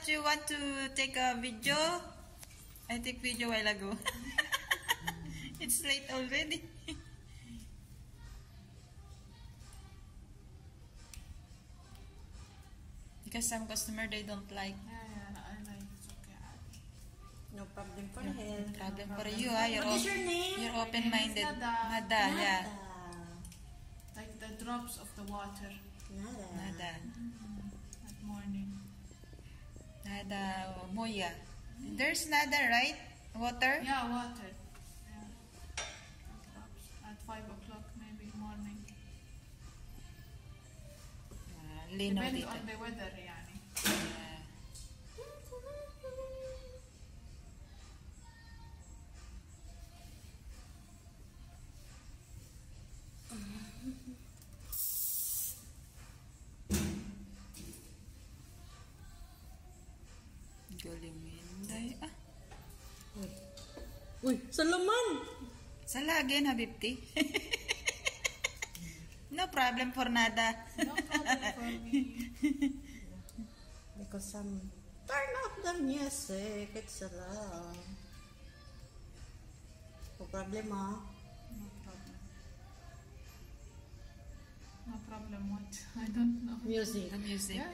that you want to take a video? I take video a while ago. It's late already. Because some customer they don't like. Yeah, I like. It's okay. No problem for him. Problem for you, ah. What is your name? You're open-minded. Nada. Nada, yeah. Like the drops of the water Nada. Nada. at morning. Nada, Moya. There's nada, right? Water? Yeah, water. Yeah. Drops at 5 o'clock maybe morning. Linaw Depends dito. on the weather, yani. Yeah. Galing mo yun, Day. Ah, Uy, sa laman! sa lagi na, Bipti. No problem for nada. No problem for me. Because turn off the music. It's loud. No problem, ah. No problem. No problem what? I don't know. Music. The music. Yeah.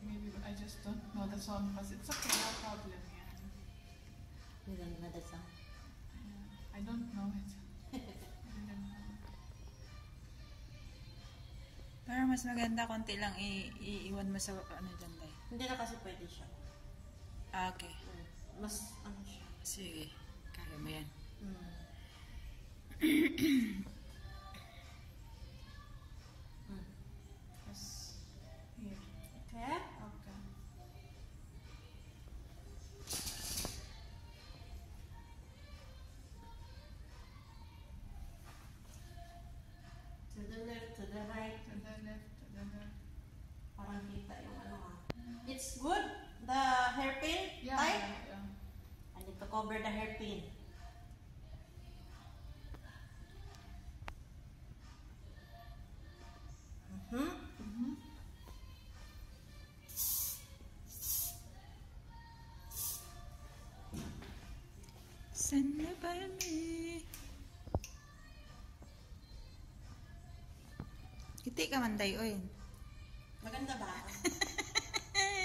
Maybe I just don't know the song, but it's okay, no problem. Yeah. You don't know the song? I don't know it. I didn't know. Pero mas maganda konti lang iiwan mo sa ano dyan, Day. Hindi na kasi pwede siya. Ah, okay. Mas ano siya. Sige. Kaya mo yan. Yes. Here. Okay? Okay. To the left, to the right. To the left, to the left. Parang kita yung ano, ah. It's good. The hairpin Yeah, type. yeah. I need to cover the hairpin. Saan na ba ni? Kiti ka man, Day, oy. Maganda ba? Do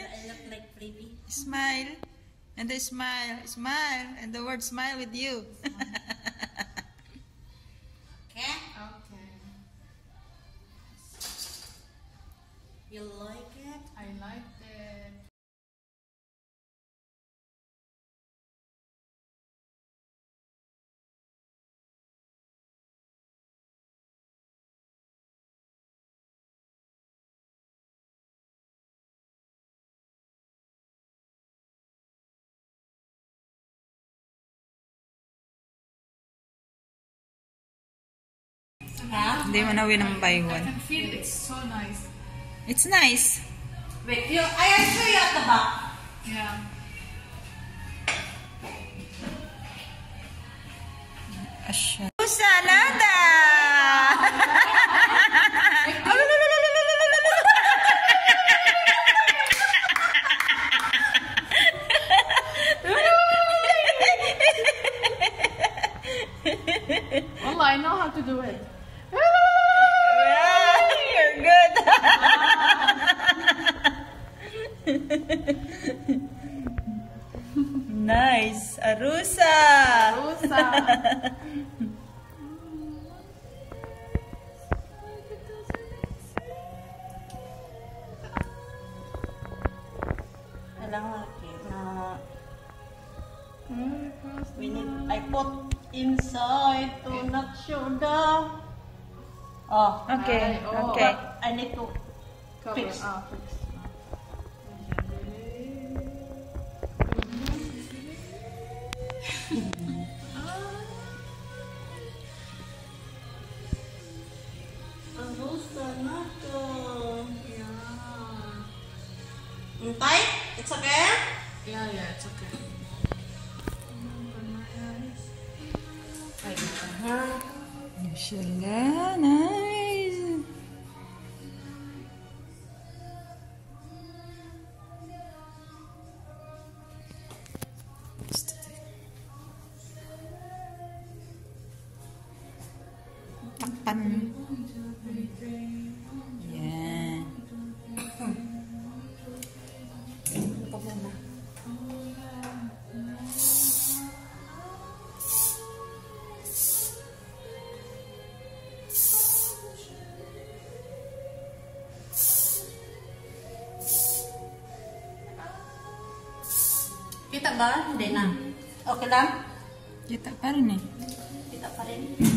I look like pretty? Smile. And the smile. Smile. And the word smile with you. Okay? Okay. You like it? I like it. Huh? Hindi mo na win ng buy I one. can feel it's so nice. It's nice. Wait, I'll show you at the back. Yeah. Asya. Salada! Well, I know how to do it. You're good. Nice. Arusa. Rosa. Kailangan na we need, I put inside to not show the Okay. Oh. Okay. but I need to Cover. fix. Fix. Ang gusto na to. Yeah. Tight? It's okay? Yeah, it's okay. Mashallah. Nice. Yan. Ito muna. Kita ba? Hindi na. Okay lang? Kita pa rin eh. Kita pa rin.